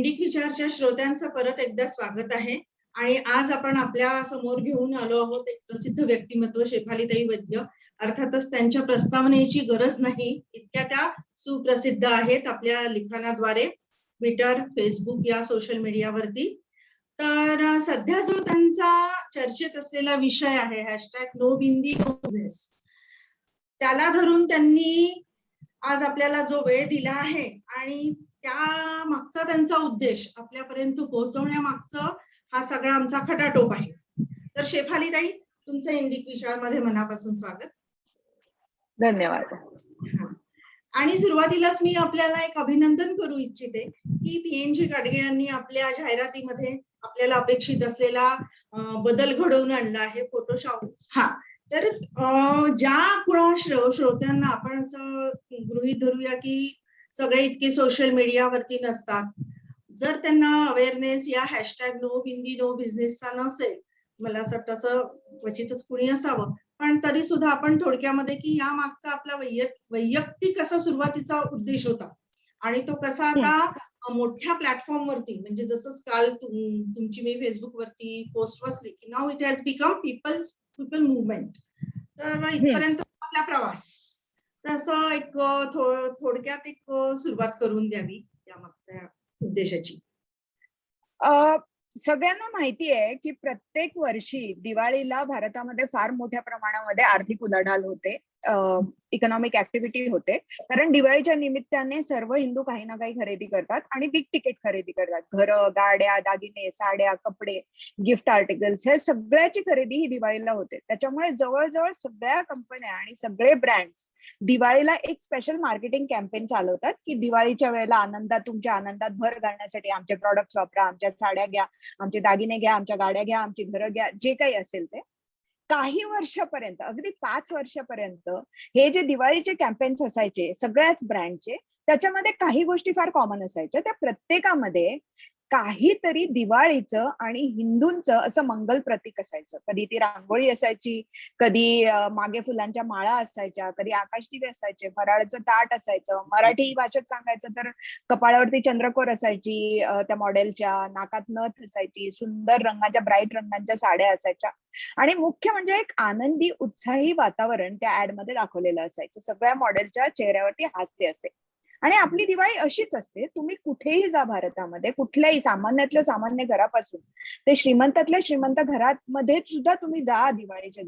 Indic विचारच्या श्रोत्यांचं परत एकदा स्वागत आहे. आणि आज आपण आपल्या समोर घेऊन आलो आहोत एक प्रसिद्ध व्यक्तिमत्व, शेफालीताई वैद्य. अर्थातच त्यांच्या प्रस्तावनेची गरज नाही, इतक्या त्या सुप्रसिद्ध आहेत आपल्या लिखाणाद्वारे ट्विटर, फेसबुक या सोशल मीडियावरती. तर सध्या जो त्यांचा चर्चेत असलेला विषय आहे #नो बिंदी नो बिझनेस, त्याला धरून त्यांनी आज आपल्याला जो वेळ दिला आहे आणि त्या मागचा त्यांचा उद्देश आपल्यापर्यंत पोहोचवण्यामागचं हा सगळा आमचा खटाटोप आहे. तर शेफालीताई, तुमचं इंडिक विचारमध्ये मनापासून स्वागत. धन्यवाद. आणि सुरुवातीलाच मी आपल्याला एक अभिनंदन करू इच्छिते की PNG गाडगे यांनी आपल्या जाहिरातीमध्ये आपल्याला अपेक्षित असलेला बदल घडवून आणला आहे, फोटोशॉप. तर ज्या कुणा श्रोत्यांना आपण असं गृहीत धरूया की सगळे इतके सोशल मीडियावरती नसतात, जर त्यांना अवेअरनेस या #नो बिंदी नो बिझनेसचा नसेल, मला असं वाटतं असं क्वचितच कुणी असावं, पण तरी सुद्धा आपण थोडक्यामध्ये की या मागचा आपला वैयक्तिक असा सुरुवातीचा उद्देश होता आणि तो कसा आता मोठ्या प्लॅटफॉर्म वरती, म्हणजे जसं काल तुमची मी फेसबुक वरती पोस्ट वाचली की now it has become people movement. तर इथपर्यंत आपला प्रवास, असं एक थोडक्यात एक सुरुवात करून द्यावी या मागच्या उद्देशाची. सगळ्यांना माहिती आहे की प्रत्येक वर्षी दिवाळीला भारतामध्ये फार मोठ्या प्रमाणामध्ये आर्थिक उलाढाल होते, इकॉनॉमिक ऍक्टिव्हिटी होते, कारण दिवाळीच्या निमित्ताने सर्व हिंदू काही ना काही खरेदी करतात आणि बिग तिकीट खरेदी करतात. घरं, गाड्या, दागिने, साड्या, कपडे, गिफ्ट आर्टिकल्स, हे सगळ्याची खरेदी ही दिवाळीला होते. त्याच्यामुळे जवळजवळ सगळ्या कंपन्या आणि सगळे ब्रँड्स दिवाळीला एक स्पेशल मार्केटिंग कॅम्पेन चालवतात की दिवाळीच्या वेळेला तुमच्या आनंदात भर घालण्यासाठी आमचे प्रॉडक्ट्स वापरा, आमच्या साड्या घ्या, आमचे दागिने घ्या, आमच्या गाड्या घ्या, आमची घरं घ्या, जे काही असेल ते. काही वर्षापर्यंत, अगदी 5 वर्षापर्यंत हे जे दिवाळीचे कॅम्पेन्स असायचे सगळ्याच ब्रँडचे, त्याच्यामध्ये काही गोष्टी फार कॉमन असायच्या. त्या प्रत्येकामध्ये काहीतरी दिवाळीचं आणि हिंदूंचं असं मंगल प्रतीक असायचं. कधी ती रांगोळी असायची, कधी मागे फुलांच्या माळा असायच्या, कधी आकाशदिवे असायचे, फराळाचं ताट असायचं. मराठी भाषेत सांगायचं तर कपाळावरती चंद्रकोर असायची, त्या मॉडेलच्या नाकात नथ असायची, सुंदर रंगाच्या ब्राईट रंगांच्या साड्या असायच्या आणि मुख्य म्हणजे एक आनंदी उत्साही वातावरण त्या ऍड मध्ये दाखवलेलं असायचं. सगळ्या मॉडेलच्या चेहऱ्यावरती हास्य असे. आणि आपली दिवाळी अशीच असते. तुम्ही कुठेही जा भारतामध्ये, कुठल्याही सामान्यातल्या सामान्य घरापासून ते श्रीमंतातल्या श्रीमंत घरामध्ये सुद्धा तुम्ही जा दिवाळीच्या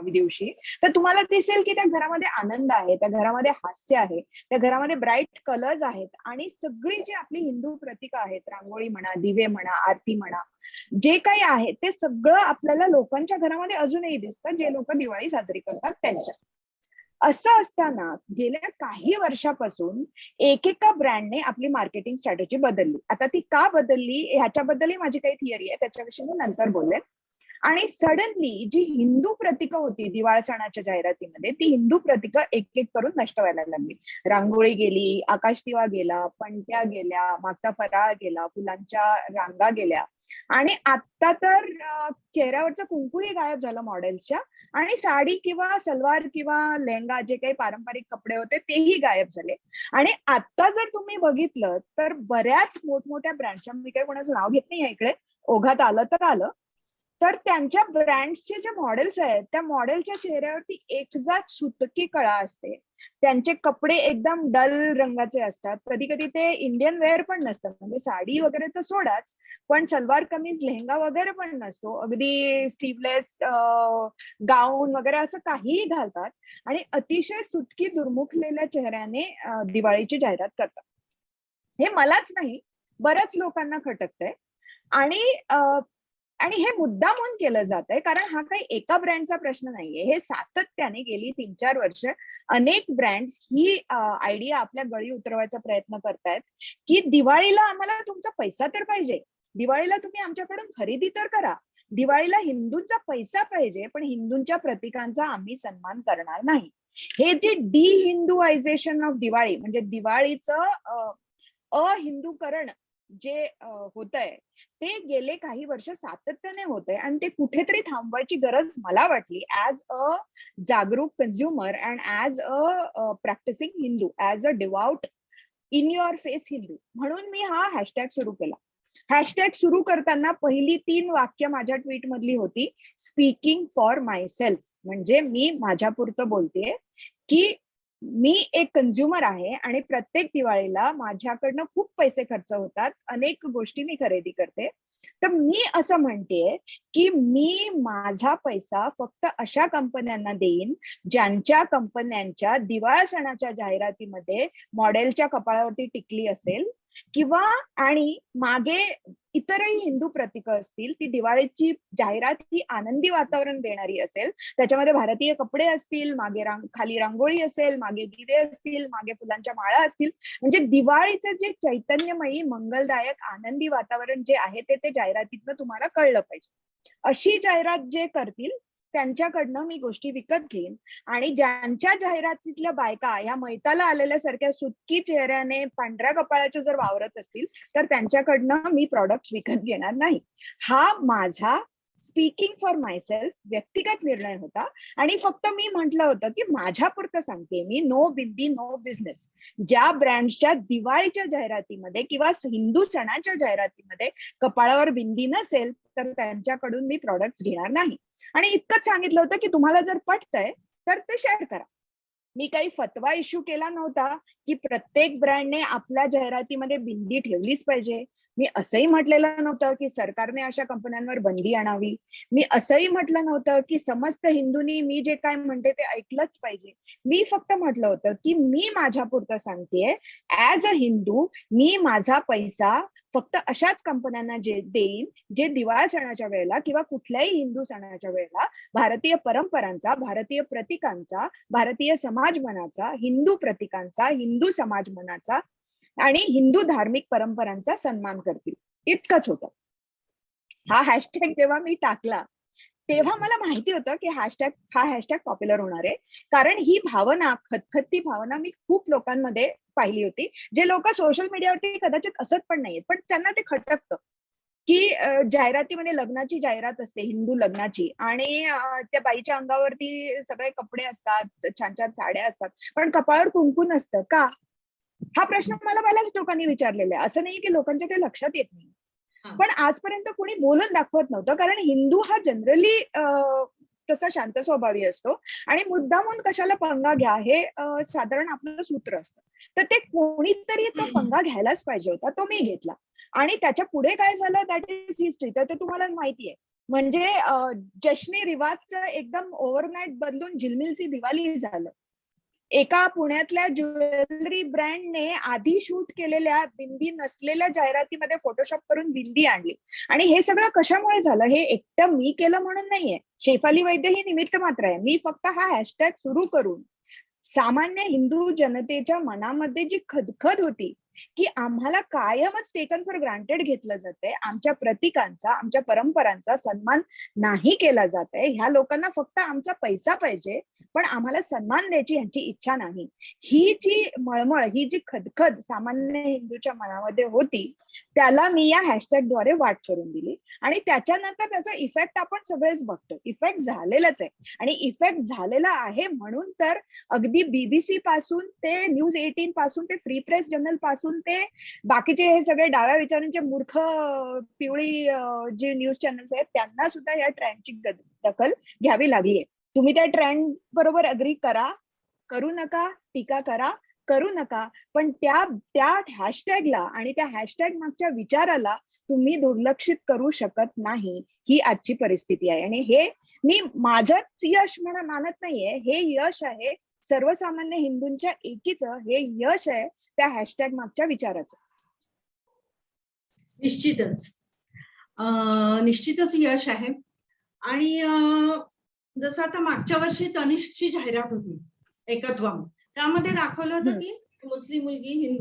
दिवशी, तर तुम्हाला दिसेल की त्या घरामध्ये आनंद आहे, त्या घरामध्ये हास्य आहे, त्या घरामध्ये ब्राईट कलर्स आहेत आणि सगळी जी आपली हिंदू प्रतीक आहेत, रांगोळी म्हणा, दिवे म्हणा, आरती म्हणा, जे काही आहे ते सगळं आपल्याला लोकांच्या घरामध्ये अजूनही दिसतं, जे लोक दिवाळी साजरी करतात त्यांच्या. असं असताना गेल्या काही वर्षापासून एकेका ब्रँडने आपली मार्केटिंग स्ट्रॅटेजी बदलली. आता ती का बदलली ह्याच्याबद्दलही माझी काही थिअरी आहे, त्याच्याविषयी मी नंतर बोलेन. आणि सडनली जी हिंदू प्रतीकं होती दिवाळ सणाच्या जाहिरातीमध्ये, ती हिंदू प्रतीकं एक एक करून नष्ट व्हायला लागली. रांगोळी गेली, आकाशदिवा गेला, पणत्या गेल्या, मागचा फराळ गेला, फुलांच्या रांगा गेल्या आणि आता तर चेहऱ्यावरचं कुंकूही गायब झालं मॉडेल्सच्या आणि साडी किंवा सलवार किंवा लेहंगा, जे काही पारंपरिक कपडे होते तेही गायब झाले. आणि आता जर तुम्ही बघितलं तर बऱ्याच मोठमोठ्या ब्रँडच्या, मी काही कोणाचं नाव घेत नाही इकडे, ओघात आलं तर आलं, तर त्यांच्या ब्रँड्सचे जे मॉडेल्स आहेत त्या मॉडेलच्या चेहऱ्यावरती एकजात सुतकी कळा असते. त्यांचे कपडे एकदम डल रंगाचे असतात. कधी कधी ते इंडियन वेअर पण नसतात, म्हणजे साडी वगैरे तर सोडाच, पण सलवार कमीज, लेहंगा वगैरे पण नसतो. अगदी स्लीवलेस गाऊन वगैरे असं काहीही घालतात आणि अतिशय सुटकी दुर्मुखलेल्या चेहऱ्याने दिवाळीची जाहिरात करतात. हे मलाच नाही, बऱ्याच लोकांना खटकतंय आणि हे मुद्दामून केलं जात आहे, कारण हा काही एका ब्रँडचा प्रश्न नाहीये. हे सातत्याने गेली 3-4 वर्ष अनेक ब्रँड्स ही आयडिया आपल्या गळी उतरवायचा प्रयत्न करतायत की दिवाळीला आम्हाला तुमचा पैसा तर पाहिजे, दिवाळीला तुम्ही आमच्याकडून खरेदी तर करा, दिवाळीला हिंदूंचा पैसा पाहिजे, पण हिंदूंच्या प्रतीकांचा आम्ही सन्मान करणार नाही. हे जे डिहिंदुआयझेशन ऑफ दिवाळी, म्हणजे दिवाळीचं अहिंदूकरण जे होत आहे ते गेले काही वर्ष सातत्याने होत आहे आणि ते कुठेतरी थांबवायची गरज मला वाटली ऍज अ जागरूक consumer and as a practicing Hindu, as a devout in your faith Hindu, म्हणून मी हा हॅशटॅग सुरू केला. हॅशटॅग सुरू करताना पहिली 3 वाक्य माझ्या ट्विट मधली होती, स्पीकिंग फॉर माय सेल्फ, म्हणजे मी माझ्यापुरतं बोलतेय की मी एक कन्झ्युमर आहे आणि प्रत्येक दिवाळीला माझ्याकडनं खूप पैसे खर्च होतात, अनेक गोष्टी मी खरेदी करते. तर मी असं म्हणतेय की मी माझा पैसा फक्त अशा कंपन्यांना देईन ज्यांच्या कंपन्यांच्या दिवाळ सणाच्या जाहिरातीमध्ये मॉडेलच्या कपाळावरती टिकली असेल, किंवा आणि मागे इतरही हिंदू प्रतीकं असतील, ती दिवाळीची जाहिरात ही आनंदी वातावरण देणारी असेल, त्याच्यामध्ये भारतीय कपडे असतील, मागे खाली रांगोळी असेल, मागे दिवे असतील, मागे फुलांच्या माळा असतील, म्हणजे दिवाळीचं जे चैतन्यमयी मंगलदायक आनंदी वातावरण जे आहे ते जाहिरातीतनं तुम्हाला कळलं पाहिजे. अशी जाहिरात जे करतील त्यांच्याकडनं मी गोष्टी विकत घेईन, आणि ज्यांच्या जाहिरातीतल्या बायका ह्या मैताला आलेल्या सारख्या सुटकी चेहऱ्याने पांढऱ्या कपाळाच्या जर वावरत असतील तर त्यांच्याकडनं मी प्रॉडक्ट विकत घेणार नाही. हा माझा स्पीकिंग फॉर मायसेल्फ व्यक्तिगत निर्णय होता, आणि फक्त मी म्हटलं होतं की माझ्यापुरतं सांगते मी, नो बिंदी नो बिझनेस. ज्या ब्रँड्सच्या दिवाळीच्या जाहिरातीमध्ये किंवा हिंदू सणाच्या जाहिरातीमध्ये कपाळावर बिंदी नसेल तर त्यांच्याकडून मी प्रॉडक्ट घेणार नाही. आणि इतकंच सांगितलं होतं की तुम्हाला जर पटतंय तर ते शेअर करा. मी काही फतवा इश्यू केला नव्हता की प्रत्येक ब्रँडने आपल्या जाहिरातीमध्ये बिंदी ठेवलीच पाहिजे. मी असंही म्हटलेलं नव्हतं की सरकारने अशा कंपन्यांवर बंदी आणावी. मी असंही म्हटलं नव्हतं की समस्त हिंदूंनी मी जे काय म्हणते ते ऐकलंच पाहिजे. मी फक्त म्हटलं होतं की मी माझ्यापुरतं सांगतेय, ऍज अ हिंदू मी माझा पैसा फक्त अशाच कंपन्यांना जे देईन जे दिवाळ सणाच्या वेळेला किंवा कुठल्याही हिंदू सणाच्या वेळेला भारतीय परंपरांचा, भारतीय प्रतीकांचा, भारतीय समाज मनाचा, हिंदू प्रतीकांचा, हिंदू समाज मनाचा आणि हिंदू धार्मिक परंपरांचा सन्मान करतील. इतकंच होतं. हा हॅशटॅग जेव्हा मी टाकला तेव्हा मला माहिती होतं की हा हॅशटॅग पॉप्युलर होणार आहे, कारण ही भावना, खतखती भावना मी खूप लोकांमध्ये पाहिली होती, जे लोक सोशल मीडियावरती कदाचित असत पण नाहीत, पण त्यांना ते खटकतं की जाहिरातीमध्ये लग्नाची जाहिरात असते, हिंदू लग्नाची, आणि त्या बाईच्या अंगावरती सगळे कपडे असतात, छान छान साड्या असतात, पण कपाळावर कुंकू नसतं का? हा प्रश्न मला बऱ्याच लोकांनी विचारलेला आहे. असं नाही की लोकांच्या काही लक्षात येत नाही, पण आजपर्यंत कोणी बोलून दाखवत नव्हतं, कारण हिंदू हा जनरली तसा शांत स्वभावी असतो आणि मुद्दामून कशाला पंगा घ्या हे साधारण आपलं सूत्र असतं. तर ते कोणीतरी तो पंगा घ्यायलाच पाहिजे होता, तो मी घेतला. आणि त्याच्या पुढे काय झालं दॅट इज हिस्ट्री, तर ते तुम्हाला माहिती आहे. म्हणजे जश्नी रिवाजचं एकदम ओव्हरनाईट बदलून झिलमिलची दिवाळी झालं. एका पुण्यातल्या ज्वेलरी ब्रँडने आधी शूट केलेल्या बिंदी नसलेल्या जाहिरातीमध्ये फोटोशॉप करून बिंदी आणली. आणि हे सगळं कशामुळे झालं? हे एकटं मी केलं म्हणून नाहीये, शेफाली वैद्य ही निमित्त मात्र आहे. मी फक्त हा हॅशटॅग सुरू करून सामान्य हिंदू जनतेच्या मनामध्ये जी खदखद होती की आम्हाला कायमच टेकन फॉर ग्रांटेड घेतलं जातंय, आमच्या प्रतीकांचा, आमच्या परंपरांचा सन्मान नाही केला जातंय, ह्या लोकांना फक्त आमचा पैसा पाहिजे पण आम्हाला सन्मान द्यायची यांची इच्छा नाही, ही जी मळमळ, ही जी खदखद सामान्य हिंदूच्या मनामध्ये होती, त्याला मी या हॅशटॅगद्वारे वाट करून दिली. आणि त्याच्यानंतर त्याचा इफेक्ट आपण सगळेच बघतो. इफेक्ट झालेलाच आहे, आणि इफेक्ट झालेला आहे म्हणून तर अगदी बीबीसी पासून ते न्यूज 18 पासून ते फ्री प्रेस जर्नल पासून ते बाकीचे हे सगळे डाव्या विचारांचे मूर्ख पिवळी जे न्यूज चॅनल्स आहेत त्यांना सुद्धा या ट्रेंडची दखल घ्यावी लागली आहे. तुम्ही त्या ट्रेंड बरोबर अग्री करा, करू नका, टीका करा, करू नका, पण त्या हॅशटॅगला आणि त्या हॅशटॅग मागच्या विचाराला तुम्ही दुर्लक्षित करू शकत नाही. ही आजची परिस्थिती आहे, आणि हे मी माझंच यश म्हणून मानत नाहीये, हे यश आहे सर्वसामान्य हिंदूंच्या एकीचं, हे यश आहे त्या हॅशटॅग मागच्या विचाराचं. निश्चितच यश आहे. आणि जसं आता मागच्या वर्षी तनिष्कची जाहिरात होती एकत्वम, त्यामध्ये दाखवलं होतं की मुस्लिम मुलगी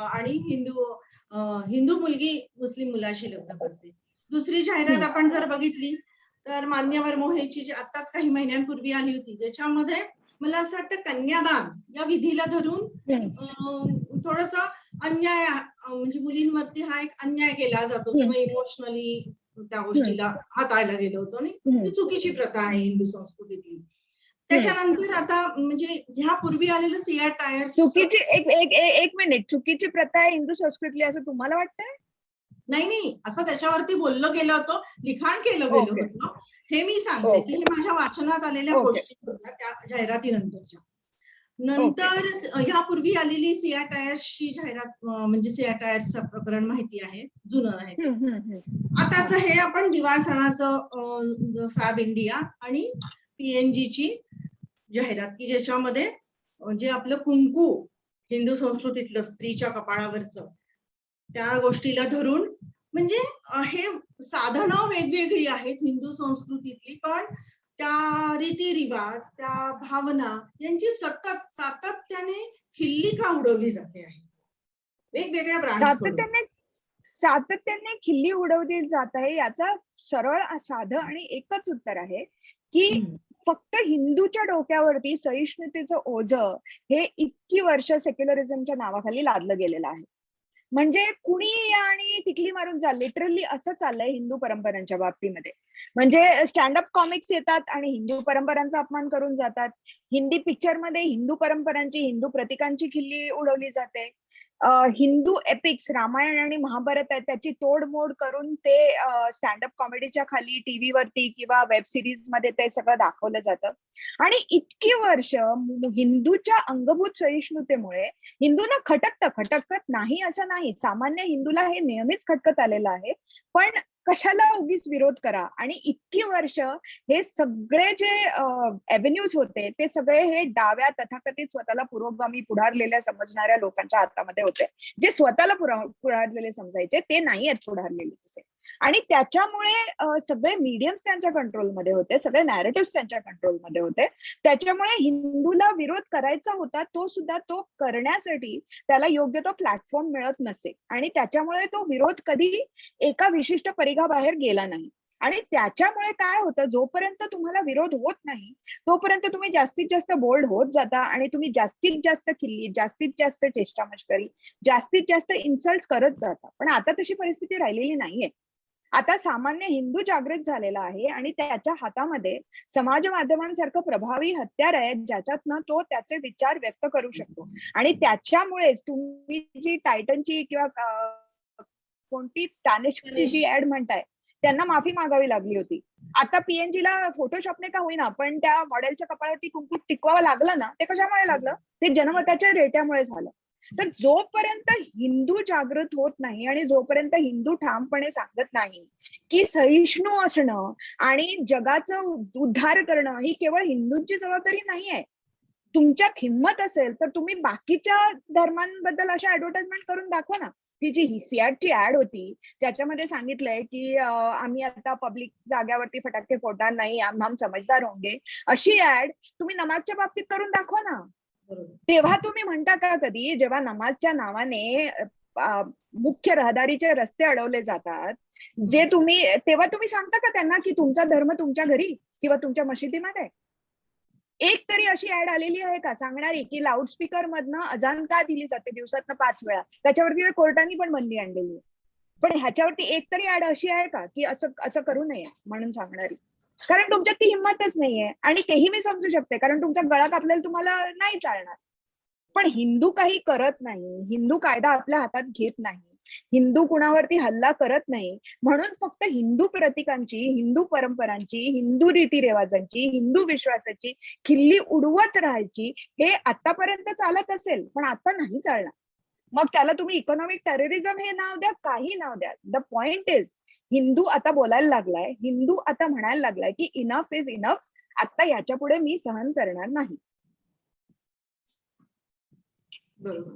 आणि हिंदू मुलगी मुस्लिम मुलाशी लग्न करते. दुसरी जाहिरात आपण जर बघितली तर मान्यवर मोहेची जी आताच काही महिन्यांपूर्वी आली होती, ज्याच्यामध्ये मला असं वाटतं कन्यादान या विधीला धरून थोडस अन्याय, म्हणजे मुलींवरती हा एक अन्याय केला जातो किंवा इमोशनली त्या गोष्टीला हाताळला गेलो होतो, आणि ती चुकीची प्रथा आहे हिंदू संस्कृतीतली. त्याच्यानंतर आता म्हणजे ह्यापूर्वी आलेलं सिया टायर्स चुकीची एक मिनिट, चुकीची प्रथा आहे हिंदू संस्कृतीतली असं तुम्हाला वाटतंय? नाही, असं त्याच्यावरती बोललं गेलं होतं, लिखाण केलं गेलं ओके. होतं. हे मी सांगते की ओके. हे माझ्या वाचनात आलेल्या ओके. गोष्टी होत्या त्या जाहिरातीनंतरच्या. ओके. नंतर ह्यापूर्वी आलेली सिया टायर्सची जाहिरात म्हणजे सिया टायर्सचं प्रकरण माहिती आहे, जुनं आहे ते. आताच हे आपण दिवाळ सणाचं फॅब इंडिया आणि PNG ची जाहिरात की ज्याच्यामध्ये जे आपलं कुंकू हिंदू संस्कृतीतलं स्त्रीच्या कपाळावरचं त्या गोष्टीला धरून म्हणजे हे साधनं वेगवेगळी आहेत हिंदू संस्कृतीतली, पण त्या रीतिरिवाज, त्या भावना यांची सातत्याने खिल्ली का उडवली जाते आहे वेगवेगळ्या ब्रँड्सकडून. सातत्याने खिल्ली उडवली जात आहे याचा सरळ साधं आणि एकच उत्तर आहे की फक्त हिंदूच्या डोक्यावरती सहिष्णुतेचं ओझं हे इतकी वर्ष सेक्युलरिझमच्या नावाखाली लादलं गेलेलं आहे. म्हणजे कुणी या आणि टिकली मारून जा, लिटरली असं चाललंय हिंदू परंपरांच्या बाबतीमध्ये. म्हणजे स्टँडअप कॉमिक्स येतात आणि हिंदू परंपरांचा अपमान करून जातात. हिंदी पिक्चरमध्ये हिंदू परंपरांची, हिंदू प्रतीकांची खिल्ली उडवली जाते. हिंदू एपिक्स रामायण आणि महाभारत आहे त्याची तोडमोड करून ते स्टँडअप कॉमेडीच्या खाली टीव्हीवरती किंवा वेब सिरीज मध्ये ते सगळं दाखवलं जातं. आणि इतकी वर्ष हिंदूच्या अंगभूत सहिष्णुतेमुळे हिंदूंना खटकत नाही असं नाही, सामान्य हिंदूला हे नेहमीच खटकत आलेलं आहे. पण कशाला उगीच विरोध करा. आणि इतकी वर्ष हे सगळे जे एव्हेन्यूज होते ते सगळे हे डाव्या तथाकथित स्वतःला पुरोगामी पुढारलेल्या समजणाऱ्या लोकांच्या हातामध्ये होते. जे स्वतःला पुढारलेले समजायचे ते नाही आहेत पुढारलेले तसे. आणि त्याच्यामुळे सगळे मीडियम्स त्यांच्या कंट्रोलमध्ये होते, सगळे नॅरेटिव्ह त्यांच्या कंट्रोलमध्ये होते. त्याच्यामुळे हिंदूला विरोध करायचा होता तो सुद्धा तो करण्यासाठी त्याला योग्य तो प्लॅटफॉर्म मिळत नसे. आणि त्याच्यामुळे तो विरोध कधी एका विशिष्ट परिघाबाहेर गेला नाही. आणि त्याच्यामुळे काय होतं, जोपर्यंत तुम्हाला विरोध होत नाही तोपर्यंत तुम्ही जास्तीत जास्त बोल्ड होत जाता आणि तुम्ही जास्तीत जास्त खिल्ली, जास्तीत जास्त चेष्टामस्करी, जास्तीत जास्त इन्सल्ट करत जाता. पण आता तशी परिस्थिती राहिलेली नाहीये. आता सामान्य हिंदू जागृत झालेला आहे आणि त्याच्या हातामध्ये समाज माध्यमांसारखं प्रभावी हत्यार आहे ज्याच्यातनं तो त्याचे विचार व्यक्त करू शकतो. आणि त्याच्यामुळेच तुम्ही जी टायटनची किंवा कोणती टानिशची जी ऍड म्हणताय त्यांना माफी मागावी लागली होती. आता PNGला फोटोशॉपने का होईना पण त्या मॉडेलच्या कपाळावरती कुंकू टिकवावं लागलं ना, ते कशामुळे लागलं? ते जनमताच्या रेट्यामुळे झालं. तर जोपर्यंत हिंदू जागृत होत नाही आणि जोपर्यंत हिंदू ठामपणे सांगत नाही की सहिष्णू असणं आणि जगाचं उद्धार करणं ही केवळ हिंदूंची जबाबदारी नाहीये. तुमच्यात हिंमत असेल तर तुम्ही बाकीच्या धर्मांबद्दल अशा ऍडव्हर्टाइजमेंट करून दाखवा ना. ती जी सियाटची ऍड होती त्याच्यामध्ये सांगितलंय की आम्ही आता पब्लिक जाग्यावरती फटाके फोडणार नाही, हम समजदार होंगे, अशी ऍड तुम्ही नमाजच्या बाबतीत करून दाखवा ना. तेव्हा तुम्ही म्हणता का कधी जेव्हा नमाजच्या नावाने मुख्य रहदारीचे रस्ते अडवले जातात जे तुम्ही, तेव्हा तुम्ही सांगता का त्यांना की तुमचा धर्म तुमच्या घरी किंवा तुमच्या मशिदीमध्ये? एक तरी अशी ऍड आलेली आहे का सांगणारी की लाऊडस्पीकर मधनं अजान का दिली जाते दिवसातनं 5 वेळा? त्याच्यावरती कोर्टाने पण बंदी आणलेली आहे. पण ह्याच्यावरती एक तरी ऍड अशी आहे का की असं करू नये म्हणून सांगणारी? कारण तुमच्यात ती हिंमतच नाहीये. आणि तेही मी समजू शकते कारण तुमचा गळा कापलेला तुम्हाला नाही चालणार. पण हिंदू काही करत नाही, हिंदू कायदा आपल्या हातात घेत नाही, हिंदू कुणावरती हल्ला करत नाही, म्हणून फक्त हिंदू प्रतीकांची, हिंदू परंपरांची, हिंदू रीतिरिवाजांची, हिंदू विश्वासाची खिल्ली उडवत राहायची हे आतापर्यंत चालत असेल पण आता नाही चालणार. मग त्याला तुम्ही इकॉनॉमिक टेररिझम हे नाव द्या, काही नाव द्या. द पॉइंट इज हिंदू आता बोलायला लागलाय, हिंदू आता म्हणायला लागलाय की इनफ इज इनफ, आता याच्या पुढे मी सहन करणार नाही. बरोबर.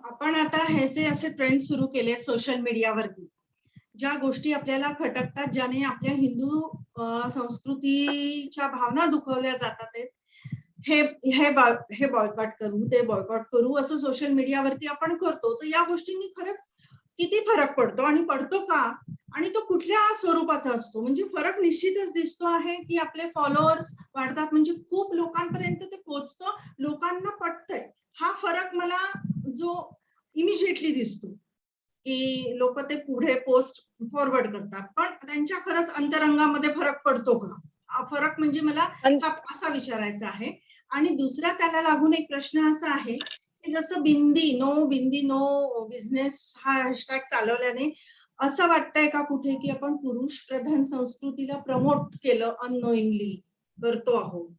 आपण आता ह्याचे असे ट्रेंड सुरू केले सोशल मीडियावरती, ज्या गोष्टी आपल्याला खटकतात, ज्याने आपल्या हिंदू संस्कृतीच्या भावना दुखवल्या जातात, हे बॉयकॉट करू, ते बॉयकॉट करू असं सोशल मीडियावरती आपण करतो. तर या गोष्टींनी खरंच किती फरक पडतो आणि पडतो का, आणि तो कुठल्या स्वरूपाचा असतो? म्हणजे फरक निश्चितच दिसतो आहे की आपले फॉलोअर्स वाढतात, म्हणजे खूप लोकांपर्यंत ते पोहोचतं, लोकांना पटतंय. हा फरक मला जो इमिजिएटली दिसतो की लोक ते पुढे पोस्ट फॉरवर्ड करतात, पण त्यांच्या खरंच अंतरंगामध्ये फरक पडतो का? फरक म्हणजे मला हा असा विचारायचा आहे. आणि दुसरा त्याला लागून एक प्रश्न असा आहे की जसं बिंदी नो बिझनेस हा हॅशटॅग चालवल्याने असं वाटतंय का कुठे की आपण पुरुष प्रधान संस्कृतीला प्रमोट केलं अननोइंगली करतो आहोत?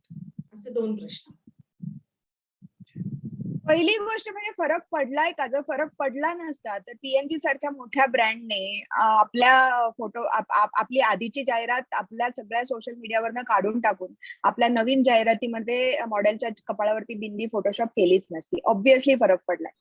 असे 2 प्रश्न. पहिली गोष्ट म्हणजे फरक पडलाय का? जर फरक पडला नसता तर पीएनजी सारख्या मोठ्या ब्रँडने आपल्या फोटो आपली आधीची जाहिरात आपल्या सगळ्या सोशल मीडियावरनं काढून टाकून आपल्या नवीन जाहिरातीमध्ये मॉडेलच्या कपाळावरती बिंदी फोटोशॉप केलीच नसती. ऑब्व्हियसली फरक पडलाय.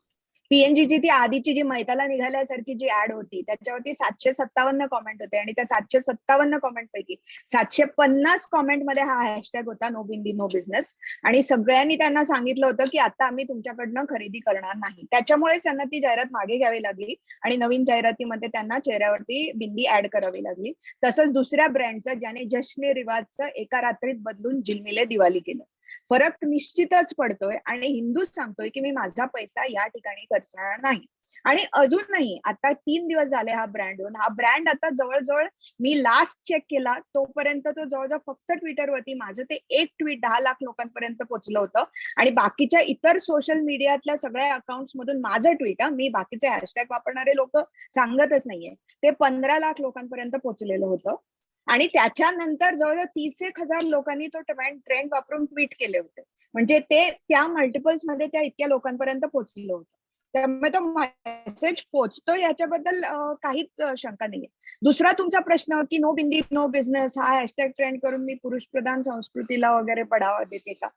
पीएनजीची ती आधीची जी मैताला निघाल्यासारखी जी ऍड होती त्याच्यावरती 757 कॉमेंट होते आणि त्या 757 कॉमेंट पैकी 750 कॉमेंट मध्ये हा हॅशटॅग होता नो बिंदी नो बिझनेस. आणि सगळ्यांनी त्यांना सांगितलं होतं की आता आम्ही तुमच्याकडनं खरेदी करणार नाही. त्याच्यामुळेच त्यांना ती जाहिरात मागे घ्यावी लागली आणि नवीन जाहिरातीमध्ये त्यांना चेहऱ्यावरती बिंदी ऍड करावी लागली. तसंच दुसऱ्या ब्रँडचं ज्याने जश्न रिवाजचं एका रात्रीत बदलून जिलमिले दिवाळी केलं. फरक निश्चितच पडतोय आणि हिंदूच सांगतोय की मी माझा पैसा या ठिकाणी खर्चणार नाही. आणि अजूनही आता 3 दिवस झाले हा ब्रँड आता जवळजवळ मी लास्ट चेक केला तोपर्यंत तो जवळजवळ फक्त ट्विटरवरती माझं ते एक ट्विट 10 लाख लोकांपर्यंत पोहोचलं होतं आणि बाकीच्या इतर सोशल मीडियातल्या सगळ्या अकाउंट्स मधून माझं ट्विट मी बाकीचे हॅशटॅग वापरणारे लोक सांगतच नाहीये ते 15 लाख लोकांपर्यंत पोहोचलेलं होतं. आणि त्याच्यानंतर जवळजवळ 30,000 लोकांनी तो ट्रेंड वापरून ट्विट केले होते. म्हणजे ते त्या मल्टिपल्स मध्ये त्या इतक्या लोकांपर्यंत पोहोचलेलं होतं. त्यामुळे तो मेसेज पोहोचतो याच्याबद्दल काहीच शंका नाहीये. दुसरा तुमचा प्रश्न की नो बिंदी नो बिझनेस हा हॅशटॅग ट्रेंड करून मी पुरुष प्रधान संस्कृतीला वगैरे बढावा देते का?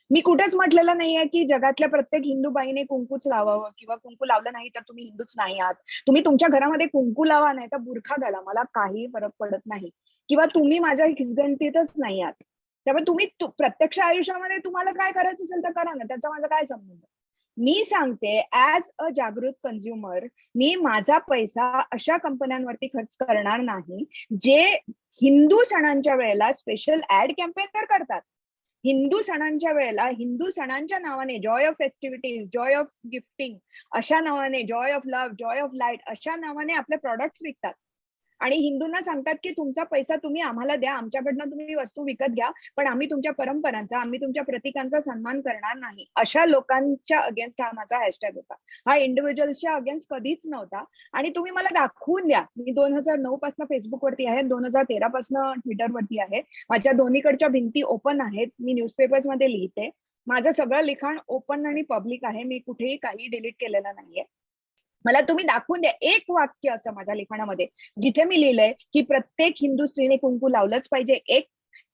मी कुठेच म्हटलेलं नाहीये की जगातल्या प्रत्येक हिंदू बाईने कुंकूच लावावं किंवा कुंकू लावलं नाही तर तुम्ही हिंदूच नाही आहात. तुम्ही तुमच्या घरामध्ये कुंकू लावा नाही तर बुरखा घाला, मला काही फरक पडत नाही. किंवा तुम्ही माझ्या हिचगणतीतच नाही आहात. त्यामुळे तुम्ही प्रत्यक्ष आयुष्यामध्ये तुम्हाला काय करायचं असेल तर करा ना, त्याचा माझा काय संबंध. मी सांगते ऍज अ जागृत कंझ्युमर मी माझा पैसा अशा कंपन्यांवरती खर्च करणार नाही जे हिंदू सणांच्या वेळेला स्पेशल ऍड कॅम्पेन तर करतात. हिंदू सणांच्या वेळेला हिंदू सणांच्या नावाने joy of festivities, joy of gifting अशा नावाने, joy of love, joy of light अशा नावाने आपले प्रॉडक्ट्स विकतात आणि हिंदूंना सांगतात की तुमचा पैसा तुम्ही आम्हाला द्या, आमच्याकडनं तुम्ही वस्तू विकत घ्या, पण आम्ही तुमच्या परंपरांचा, आम्ही तुमच्या प्रतीकांचा सन्मान करणार नाही. अशा लोकांच्या अगेन्स्ट हा माझा हॅशटॅग होता. हा इंडिव्हिज्युअल्सच्या अगेन्स्ट कधीच नव्हता. आणि तुम्ही मला दाखवून द्या, मी 2009 पासून फेसबुकवरती आहे, 2013 पासून ट्विटरवरती आहे, माझ्या दोन्हीकडच्या भिंती ओपन आहेत, मी न्यूजपेपर्स मध्ये लिहिते, माझं सगळं लिखाण ओपन आणि पब्लिक आहे, मी कुठेही काही डिलीट केलेलं नाहीये. मला तुम्ही दाखवून द्या एक वाक्य असं माझ्या लिखाणामध्ये जिथे मी लिहिलंय की प्रत्येक हिंदू स्त्रीने कुंकू लावलंच पाहिजे एक,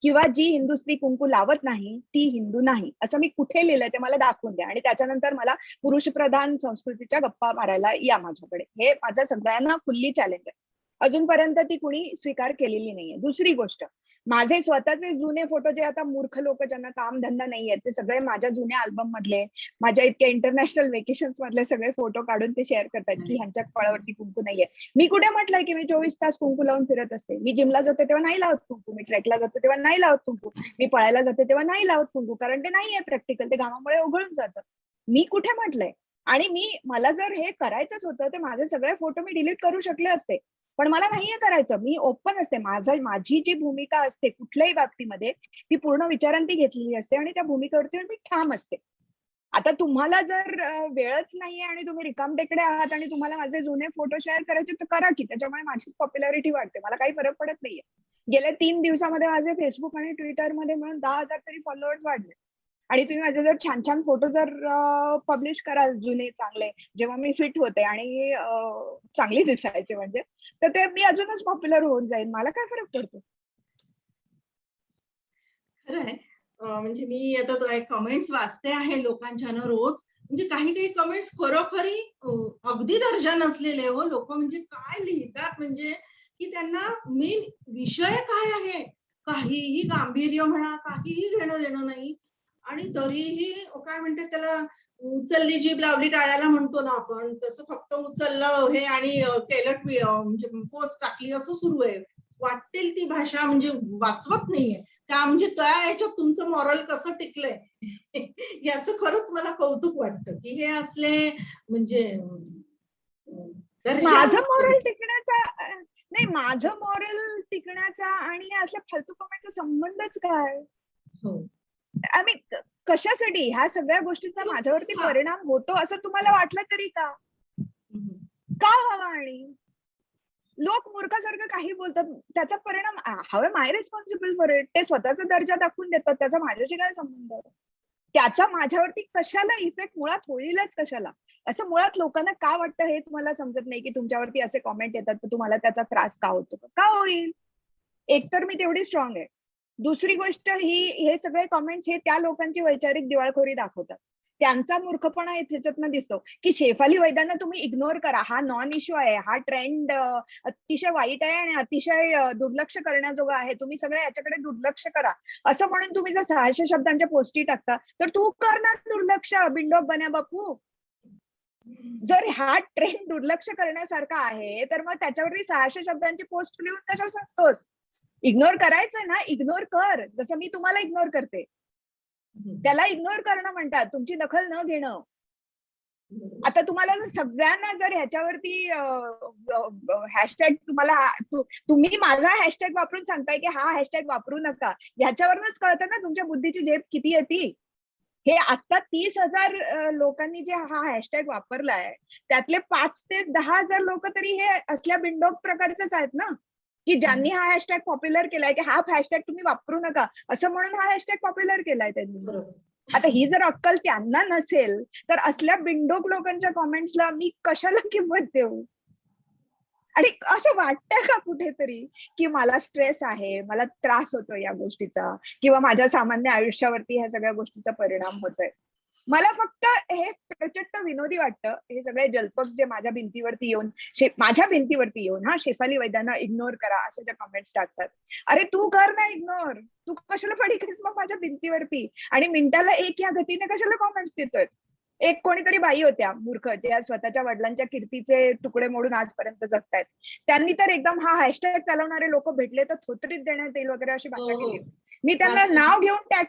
किंवा जी हिंदू स्त्री कुंकू लावत नाही ती हिंदू नाही, असं मी कुठे लिहिलंय ते मला दाखवून द्या. आणि त्याच्यानंतर मला पुरुष प्रधान संस्कृतीच्या गप्पा मारायला या माझ्याकडे. हे माझं सगळ्यांना खुल्ली चॅलेंज आहे. अजूनपर्यंत ती कुणी स्वीकार केलेली नाहीये. दुसरी गोष्ट, माझे स्वतःचे जुने फोटो जे आता मूर्ख लोक ज्यांना काम धंदा नाहीये ते सगळे माझ्या जुन्या अल्बम मधले, माझ्या इतक्या इंटरनॅशनल वेकेशन्स मधले सगळे फोटो काढून ते शेअर करतात की ह्यांच्या कपाळावरती कुंकू नाहीये. मी कुठे म्हटलंय की मी 24 तास कुंकू लावून फिरत असते? मी जिमला जाते तेव्हा नाही लावत कुंकू, मी ट्रेकला जाते तेव्हा नाही लावत कुंकू, मी पळायला जाते तेव्हा नाही लावत कुंकू, कारण ते नाहीये प्रॅक्टिकल, ते घामामुळे उघळून जातं. मी कुठे म्हटलंय? आणि मला जर हे करायचंच होतं तर माझे सगळे फोटो मी डिलीट करू शकले असते, पण मला नाहीये करायचं. मी ओपन असते. माझी जी भूमिका असते कुठल्याही बाबतीमध्ये ती पूर्ण विचारांती घेतलेली असते आणि त्या भूमिकेवरती मी ठाम असते. आता तुम्हाला जर वेळच नाहीये आणि तुम्ही रिकामटेकडे आहात आणि तुम्हाला माझे जुने फोटो शेअर करायचे तर करा की, त्याच्यामुळे माझी पॉप्युलॅरिटी वाढते, मला काही फरक पडत नाहीये. गेल्या 3 दिवसामध्ये माझे फेसबुक आणि ट्विटर मध्ये मिळून 10,000 तरी फॉलोअर्स वाढले. आणि तुम्ही माझे जर छान छान फोटो जर पब्लिश कराल जुने चांगले, जेव्हा मी फिट होते आणि चांगली दिसायचे म्हणजे, तर ते मी अजूनच पॉप्युलर होऊन जाईल, मला काय फरक पडतो. खरंय. म्हणजे मी आता कमेंट्स वाचते आहे लोकांच्या ना रोज. म्हणजे काही कमेंट्स खरोखरी अगदी दर्जा नसलेले हो लोक, म्हणजे काय लिहितात म्हणजे की त्यांना मेन विषय काय आहे काहीही गांभीर्य म्हणा काहीही घेणं देणं नाही. आणि तरीही काय म्हणतात त्याला, उचलली जीभ लावली टाळ्याला म्हणतो ना आपण, तसं फक्त उचललं हे आणि केलं म्हणजे पोस्ट टाकली असं सुरू आहे. वाटेल ती भाषा म्हणजे वाचवत नाहीये का, म्हणजे त्या याच्यात तुमचं मॉरल कसं टिकलंय याचं खरंच मला कौतुक वाटतं की हे असले म्हणजे माझं मॉरल टिकण्याचा नाही, माझं मॉरल टिकण्याचा आणि असल्या फालतू कमेंटचा संबंधच काय? हो. आम्ही कशासाठी ह्या सगळ्या गोष्टींचा माझ्यावरती हा. परिणाम होतो असं तुम्हाला वाटलं तरी का व्हावा? आणि लोक मूर्खासारखं काही बोलतात, त्याचा परिणाम हवे माय रिस्पॉन्सिबल फॉर इट. ते स्वतःचा दर्जा दाखवून देतात, त्याचा माझ्याशी काय संबंध? त्याचा माझ्यावरती कशाला इफेक्ट मुळात होईलच कशाला? असं मुळात लोकांना का वाटतं हेच मला समजत नाही, की तुमच्यावरती असे कॉमेंट येतात तर तुम्हाला त्याचा त्रास का होतो? का होईल? एकतर मी तेवढी स्ट्रॉंग आहे. दुसरी गोष्ट ही, हे सगळे कॉमेंट्स हे त्या लोकांची वैचारिक दिवाळखोरी दाखवतात. त्यांचा मूर्खपणा ह्याच्यातनं दिसतो, की शेफाली वैद्यांना तुम्ही इग्नोर करा, हा नॉन इश्यू आहे, हा ट्रेंड अतिशय वाईट आहे आणि अतिशय दुर्लक्ष करण्याजोगा आहे, तुम्ही सगळे याच्याकडे दुर्लक्ष करा, असं म्हणून तुम्ही जर 600 शब्दांच्या पोस्टी टाकता, तर तू करणार दुर्लक्ष बिंडोक बन्या बापू. जर हा ट्रेंड दुर्लक्ष करण्यासारखा आहे तर मग त्याच्यावरती 600 शब्दांची पोस्ट लिहून कशाला सांगतोस? इग्नोर करायचं ना, इग्नोर कर, जसं मी तुम्हाला इग्नोर करते. त्याला इग्नोर करणं म्हणतात, तुमची दखल न घेणं. आता तुम्हाला सगळ्यांना जर ह्याच्यावरती हॅशटॅग तुम्ही माझा हॅशटॅग वापरून सांगताय की हा हॅशटॅग वापरू नका, ह्याच्यावरूनच कळतं ना तुमच्या बुद्धीची झेप किती आहे ती. हे आता 30,000 लोकांनी जे हा हॅशटॅग वापरलाय त्यातले 5 ते 10,000 लोक तरी हे असल्या बिंडोक प्रकारचेच आहेत ना, की ज्यांनी हा हॅशटॅग पॉप्युलर केलाय, की हा हॅशटॅग तुम्ही वापरू नका असं म्हणून हा हॅशटॅग पॉप्युलर केलाय त्यांनी. आता ही जर अक्कल त्यांना नसेल तर असल्या बिंडोक लोकांच्या कॉमेंट्सला मी कशाला किंमत देऊ? आणि असं वाटतंय का कुठेतरी की मला स्ट्रेस आहे, मला त्रास होतो या गोष्टीचा, किंवा माझ्या सामान्य आयुष्यावरती ह्या सगळ्या गोष्टीचा परिणाम होतोय? मला फक्त हे प्रचंड विनोदी वाटतं, हे सगळे जल्पक जे माझ्या भिंतीवरती येऊन हा शेफाली वैद्यांना इग्नोर करा असं ज्या कमेंट्स टाकतात. अरे तू कर ना इग्नोर, तू कशाला पडीतेस मग माझ्या भिंतीवरती? आणि मिनिटाला एक या गतीने कशाला कॉमेंट्स देतोय? एक कोणीतरी बाई होत्या मूर्ख, ज्या स्वतःच्या वडिलांच्या कीर्तीचे तुकडे मोडून आजपर्यंत जगतायत, त्यांनी तर एकदम हा हॅशटॅग चालवणारे लोक भेटले तर थोतरीच देण्यात येईल वगैरे अशी भाषा केली. मी त्यांना नाव घेऊन टॅग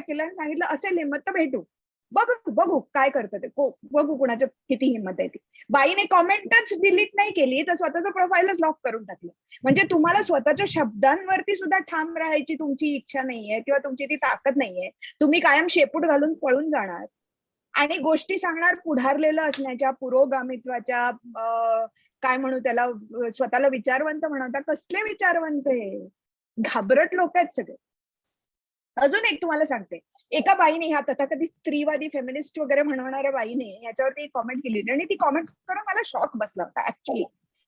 केलं आणि सांगितलं असेल हिंमत तर भेटू, बघू काय करतं ते, बघू कुणाच्या किती हिंमत आहे ती. बाईने कॉमेंटच डिलीट नाही केली तर स्वतःचं प्रोफाईलच लॉक करून टाकलं. म्हणजे तुम्हाला स्वतःच्या शब्दांवरती सुद्धा ठाम राहायची तुमची इच्छा नाहीये किंवा तुमची ती ताकद नाहीये, तुम्ही कायम शेपूट घालून पळून जाणार आणि गोष्टी सांगणार पुढारलेलं असण्याच्या, पुरोगामित्वाच्या, काय म्हणू त्याला, स्वतःला विचारवंत म्हणवता. कसले विचारवंत? हे घाबरट लोक आहेत सगळे. अजून एक तुम्हाला सांगते, एका बाईने, ह्या तथाकथित स्त्रीवादी फेमिनिस्ट वगैरे म्हणणाऱ्या बाईने याच्यावरती कॉमेंट केली होती आणि ती कॉमेंट करून मला शॉक बसला होता ऍक्च्युली.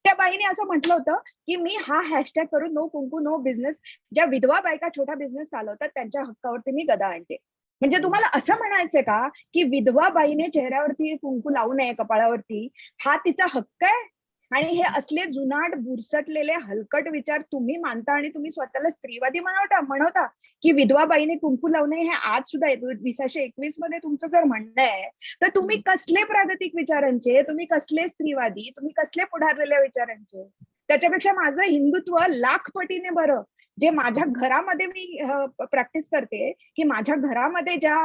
त्या बाईने असं म्हटलं होतं की मी हा हॅशटॅग करून नो कुंकू नो बिझनेस, ज्या विधवा बायका छोटा बिझनेस चालवतात त्यांच्या हक्कावरती मी गदा आणते. म्हणजे तुम्हाला असं म्हणायचंय का की विधवा बाईने चेहऱ्यावरती कुंकू लावू नये कपाळावरती, हा तिचा हक्क आहे? आणि हे असले जुनाट बुरसटलेले हलकट विचार तुम्ही मानता आणि तुम्ही स्वतःला स्त्रीवादी म्हणवता की विधवा बाईने कुंकू लावू नये, हे आज सुद्धा 2021 मध्ये तुमचं जर म्हणणं आहे तर तुम्ही कसले प्रागतिक विचारांचे, तुम्ही कसले स्त्रीवादी, तुम्ही कसले पुढारलेल्या विचारांचे? त्याच्यापेक्षा माझं हिंदुत्व लाख पटीने बरं, जे माझ्या घरामध्ये मी प्रॅक्टिस करते, की माझ्या घरामध्ये ज्या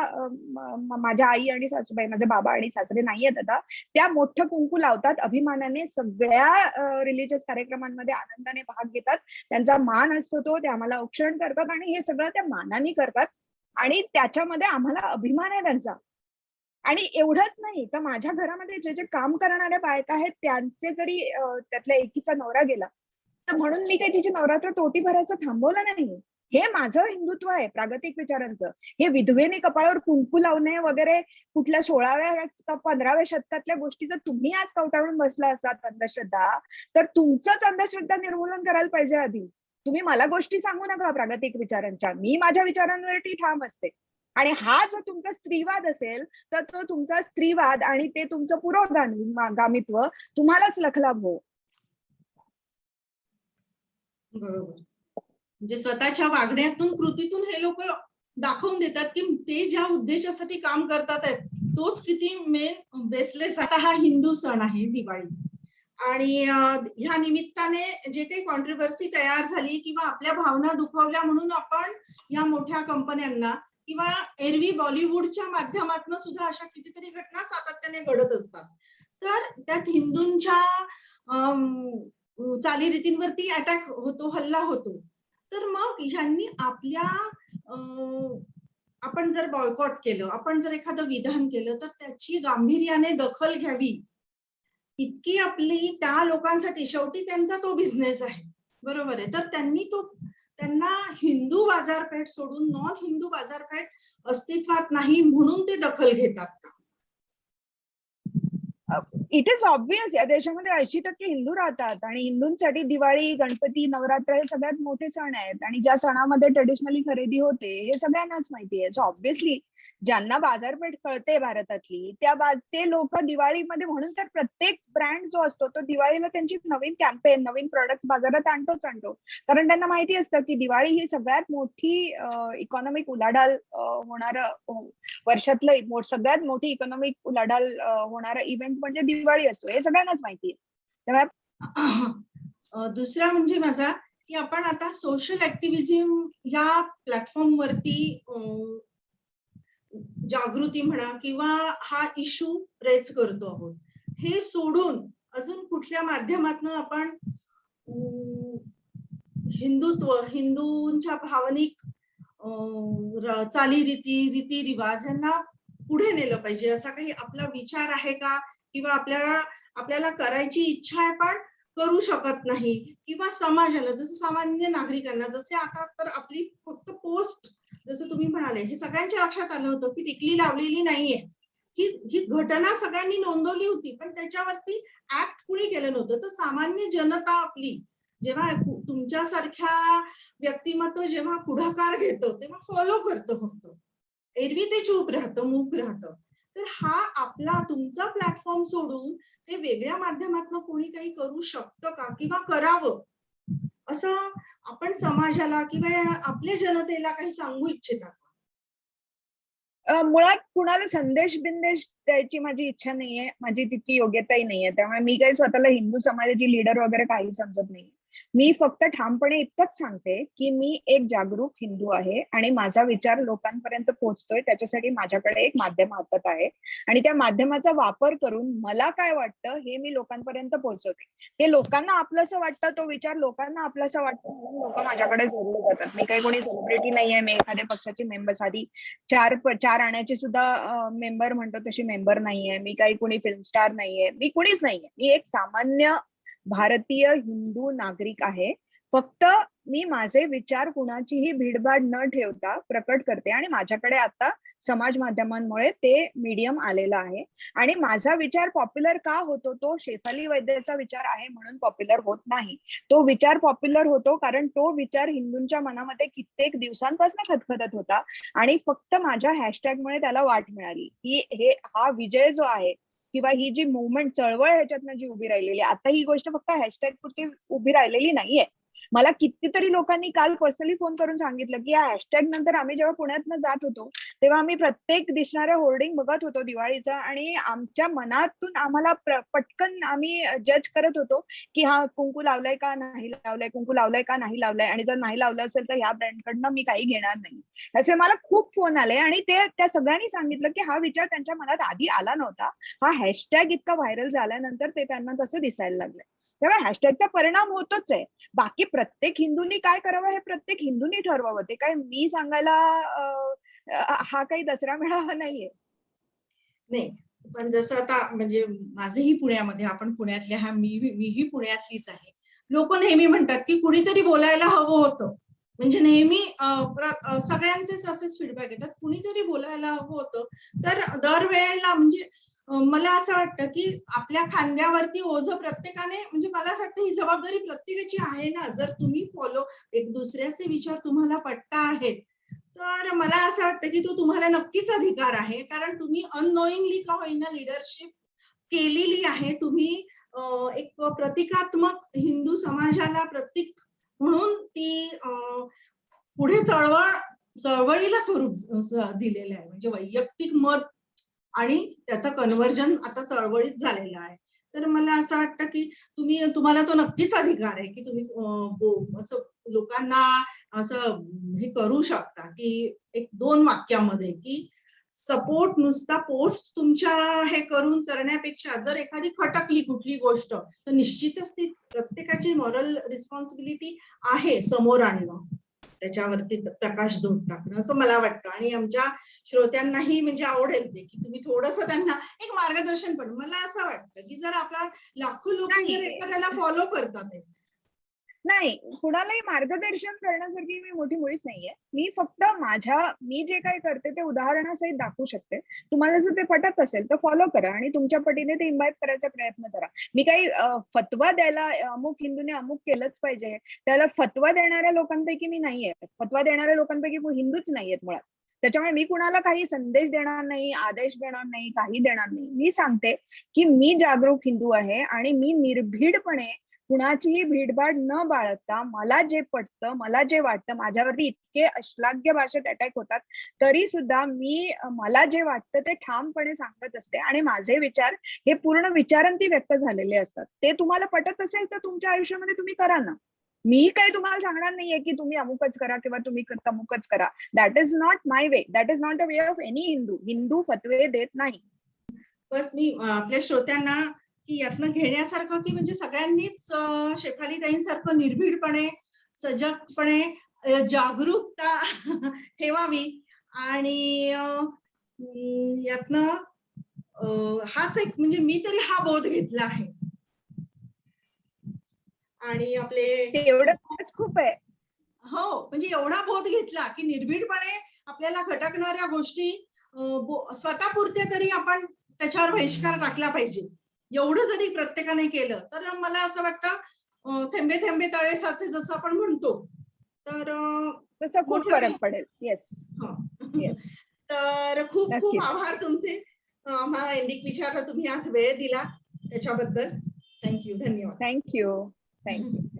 माझ्या आई आणि सासूबाई, माझे बाबा आणि सासरे नाही आहेत आता, त्या मोठं कुंकू लावतात, अभिमानाने सगळ्या रिलिजियस कार्यक्रमांमध्ये आनंदाने भाग घेतात, त्यांचा मान असतो तो, ते आम्हाला औक्षण करतात आणि हे सगळं त्या मानाने करतात आणि त्याच्यामध्ये आम्हाला अभिमान आहे त्यांचा. आणि एवढंच नाही तर माझ्या घरामध्ये जे जे काम करणाऱ्या बायका आहेत त्यांचे जरी त्यातल्या एकीचा नवरा गेला तर म्हणून मी काही तिची नवरात्र तोटी भरायचं थांबवलं नाही. हे माझं हिंदुत्व आहे प्रागतिक विचारांचं. हे विधवेने कपाळावर कुंकू लावणे वगैरे कुठल्या 16व्या का 15व्या शतकातल्या गोष्टी जर तुम्ही आज कवटाळून बसला असाल अंधश्रद्धा, तर तुमचंच अंधश्रद्धा निर्मूलन करायला पाहिजे आधी. तुम्ही मला गोष्टी सांगू नका प्रागतिक विचारांच्या, मी माझ्या विचारांवरती ठाम असते. आणि हा जो तुमचा स्त्रीवाद असेल तर तो तुमचा स्त्रीवाद आणि ते तुमचं पुरोगामित्व तुम्हालाच लखलाभ हो. बरोबर. म्हणजे स्वतःच्या वागण्यातून, कृतीतून हे लोक दाखवून देतात की ते ज्या उद्देशासाठी काम करतात आहेत तोच किती मेन बेसलेस. आता हा हिंदू सण आहे दिवाळी, आणि ह्या निमित्ताने जे काही कॉन्ट्रोवर्सी तयार झाली किंवा आपल्या भावना दुखावल्या म्हणून आपण या मोठ्या कंपन्यांना किंवा एरवी बॉलिवूडच्या माध्यमातून सुद्धा अशा कितीतरी घटना सातत्याने घडत असतात. तर त्यात हिंदूंच्या चालीरीतींवरती अटॅक होतो, हल्ला होतो. तर मग ह्यांनी आपल्या आपण जर बॉयकॉट केलं, आपण जर एखादं विधान केलं तर त्याची गांभीर्याने दखल घ्यावी, इतकी आपली त्या लोकांसाठी, शेवटी त्यांचा तो बिझनेस आहे, बरोबर आहे. तर त्यांना हिंदू बाजारपेठ सोडून नॉन हिंदू बाजारपेठ अस्तित्वात नाही म्हणून ते दखल घेतात का? इट इज ऑब्वियस या देशामध्ये 80% हिंदू राहतात आणि हिंदूंसाठी दिवाळी, गणपती, नवरात्र हे सगळ्यात मोठे सण आहेत आणि ज्या सणामध्ये ट्रेडिशनली खरेदी होते हे सगळ्यांनाच माहिती आहे. सो ऑब्विसली ज्यांना बाजारपेठ कळते भारतातली ते लोक दिवाळीमध्ये, म्हणून तर प्रत्येक ब्रँड जो असतो तो दिवाळीला त्यांची नवीन कॅम्पेन, नवीन प्रोडक्ट बाजारात आणतो, कारण त्यांना माहिती असतं की दिवाळी ही सगळ्यात मोठी इकॉनॉमिक उलाढाल होणारं वर्षातलं सगळ्यात मोठी इकॉनॉमिक उलाढाल होणारा इव्हेंट म्हणजे दिवाळी असतो, हे सगळ्यांनाच माहिती आहे. दुसरा म्हणजे माझा की आपण आता सोशल ऍक्टिव्हिझम या प्लॅटफॉर्म वरती जागृती म्हणा किंवा हा इश्यू रेज करतो आहोत, हे सोडून अजून कुठल्या माध्यमातून आपण हिंदूंच्या भावनिक चालीरीती, रीतिरिवाज यांना पुढे नेलं पाहिजे, असा काही आपला विचार आहे का? किंवा आपल्याला करायची इच्छा आहे पण करू शकत नाही, किंवा समाजाला, जसं सामान्य नागरिकांना, जसे आता तर आपली फक्त पोस्ट, जसं तुम्ही म्हणाले, हे सगळ्यांच्या लक्षात आलं होतं की टिकली लावलेली नाहीये, ही घटना सगळ्यांनी नोंदवली होती, पण त्याच्यावरती ऍक्ट कुणी केलं नव्हतं. तर सामान्य जनता आपली जेव्हा तुमच्यासारख्या व्यक्तिमत्व जेव्हा पुढाकार घेतो तेव्हा फॉलो करतो, फक्त एरवी ते चूप राहतं, मूक राहतं. तर हा आपला तुमचा प्लॅटफॉर्म सोडून ते वेगळ्या माध्यमातून कोणी काही करू शकतं का, किंवा करावं असं आपण समाजाला किंवा आपल्या जनतेला काही सांगू इच्छिता का? मुळात कुणाला संदेश बिंदेश द्यायची माझी इच्छा नाहीये, माझी तितकी योग्यताही नाहीये, त्यामुळे मी काही स्वतःला हिंदू समाजाची लीडर वगैरे काही समजत नाही. मी फक्त ठामपणे इतकंच सांगते की मी एक जागरूक हिंदू आहे आणि माझा विचार लोकांपर्यंत पोहोचतोय, त्याच्यासाठी माझ्याकडे एक माध्यम हातात आहे आणि त्या माध्यमाचा वापर करून मला काय वाटतं हे मी लोकांपर्यंत पोहोचवते. ते लोकांना आपलंसं वाटतं, तो विचार लोकांना आपलंसं वाटतं म्हणून लोक माझ्याकडे जोडले जातात. मी काही कोणी सेलिब्रिटी नाहीये, मी एखाद्या पक्षाची मेंबर, साधी चार आण्याची सुद्धा मेंबर म्हणतो तशी मेंबर नाहीये, मी काही कोणी फिल्म स्टार नाहीये, मी कुणीच नाहीये. मी एक सामान्य भारतीय हिंदू नागरिक आहे. फक्त मी माझे विचार कुणाचीही भीडभाड न ठेवता प्रकट करते आणि माझ्याकडे आता समाज माध्यमांमुळे ते मीडियम आलेलं आहे आणि माझा विचार पॉप्युलर का होतो, तो शेफाली वैद्यचा विचार आहे म्हणून पॉप्युलर होत नाही. तो विचार पॉप्युलर होतो कारण तो विचार हिंदूंच्या मनामध्ये कित्येक दिवसांपासून खतखतत होता आणि फक्त माझ्या हॅशटॅगमुळे त्याला वाट मिळाली. हा विजय जो आहे किंवा ही जी मुवमेंट, चळवळ ह्याच्यातनं जी उभी राहिलेली, आता ही गोष्ट फक्त हॅशटॅग पुरती उभी राहिलेली नाहीये. मला कितीतरी लोकांनी काल पर्सनली फोन करून सांगितलं की या हॅशटॅग नंतर आम्ही जेव्हा पुण्यातनं जात होतो तेव्हा आम्ही प्रत्येक दिसणाऱ्या होर्डिंग बघत होतो दिवाळीचा आणि आमच्या मनातून आम्हाला पटकन आम्ही जज करत होतो की हा कुंकू लावलाय का नाही लावलाय, कुंकू लावलाय का नाही लावलाय, आणि जर नाही लावलं असेल तर ह्या ब्रँडकडनं मी काही घेणार नाही. असे मला खूप फोन आले आणि त्या सगळ्यांनी सांगितलं की हा विचार त्यांच्या मनात आधी आला नव्हता, हा हॅशटॅग इतका व्हायरल झाल्यानंतर ते त्यांना तसं दिसायला लागलंय. तेव्हा हॅशटॅगचा परिणाम होतोच आहे. बाकी प्रत्येक हिंदूंनी काय करावं हे प्रत्येक हिंदूंनी ठरवावं, ते काय मी सांगायला हा काही दसरा मेळावा नाहीये. नाही, पण जसं आता म्हणजे माझंही पुण्यामध्ये, आपण पुण्यातले हा, मीही पुण्यातलीच आहे. लोक नेहमी म्हणतात की कुणीतरी बोलायला हवं होतं, म्हणजे नेहमी सगळ्यांचेच असेच फीडबॅक येतात, कुणीतरी बोलायला हवं होतं. तर दरवेळेला म्हणजे मला असं वाटतं की आपल्या खांद्यावरती ओझं प्रत्येकाने, म्हणजे मला असं वाटतं ही जबाबदारी प्रत्येकाची आहे ना. जर तुम्ही एक दुसऱ्याचे विचार तुम्हाला पटत आहेत तर मला असं वाटतं की तो तुम्हाला नक्कीच अधिकार आहे, कारण तुम्ही अननोईंगली का होईना लिडरशिप केलेली आहे. तुम्ही एक प्रतिकात्मक हिंदू समाजाला प्रतीक म्हणून ती पुढे चळवळीला स्वरूप दिलेलं आहे, म्हणजे वैयक्तिक मत आणि त्याचं कन्व्हर्जन आता चळवळीत झालेलं आहे. तर मला असं वाटतं की तुम्हाला तो नक्कीच अधिकार आहे की तुम्ही असं लोकांना असं हे करू शकता की 1-2 वाक्यामध्ये की सपोर्ट नुसता पोस्ट तुमच्या हे करून करण्यापेक्षा जर एखादी खटकली कुठली गोष्ट तर निश्चितच ती प्रत्येकाची मॉरल रिस्पॉन्सिबिलिटी आहे समोर आणणं, त्याच्यावरती प्रकाशझोत टाकणं असं मला वाटतं. आणि आमच्या श्रोत्यांनाही म्हणजे आवडेल ते की तुम्ही थोडंसं त्यांना एक मार्गदर्शन पण. मला असं वाटतं की जर आपला लाखो लोक नाही. जर एखाद्याला फॉलो करतात आहे, नाही, कुणालाही मार्गदर्शन करण्यासारखी मी मोठी मुळीच नाहीये. मी फक्त मी जे काही करते ते उदाहरणासहित दाखवू शकते. तुम्हाला जर ते पटत असेल तर फॉलो करा आणि तुमच्या पटीने ते इम्बाईब करायचा प्रयत्न करा. मी काही फतवा द्यायला अमुक हिंदूने अमुक केलंच पाहिजे, त्याला फतवा देणाऱ्या लोकांपैकी मी नाहीये. फतवा देणाऱ्या लोकांपैकी हिंदूच नाहीयेत मुळात. त्याच्यामुळे मी कुणाला काही संदेश देणार नाही, आदेश देणार नाही, काही देणार नाही. मी सांगते की मी जागरूक हिंदू आहे आणि मी निर्भीडपणे कुणाचीही भीडभाड न बाळगता मला जे पटतं, मला जे वाटतं, माझ्यावरती इतके अश्लाघ्य भाषेत अटॅक होतात तरी सुद्धा मी मला जे वाटतं ते ठामपणे सांगत असते आणि माझे विचार हे पूर्ण विचारांती व्यक्त झालेले असतात. ते तुम्हाला पटत असेल तर तुमच्या आयुष्यामध्ये तुम्ही करा ना. मी काही तुम्हाला सांगणार नाहीये की तुम्ही अमुकच करा किंवा तुम्ही तमुकच करा. That is not my way, that is not a way of any Hindu. Hindu फतवे देत नाही. बस मी आपल्या श्रोत्यांना की यातनं घेण्यासारखं की म्हणजे सगळ्यांनीच शेफालीताईंसारखं निर्भीडपणे, सजगपणे जागरूकता ठेवावी आणि यातनं हाच एक म्हणजे मी तरी हा बोध घेतला आहे. आणि आपले एवढंच खूप आहे. हो, म्हणजे एवढा बोध घेतला की निर्भीडपणे आपल्याला खटकणाऱ्या गोष्टी स्वतःपुरत्या तरी आपण त्याच्यावर बहिष्कार टाकला पाहिजे. एवढं जरी प्रत्येकाने केलं तर मला असं वाटतं थेंबे थेंबे तळे साचे जसं आपण म्हणतो तर तसा खूप फरक पडेल. येस. येस. तर खूप खूप नक्कीच. आभार तुमचे. आम्हाला एंडिंग विचारला तुम्ही आज वेळ दिला त्याच्याबद्दल. थँक्यू. धन्यवाद. थँक्यू.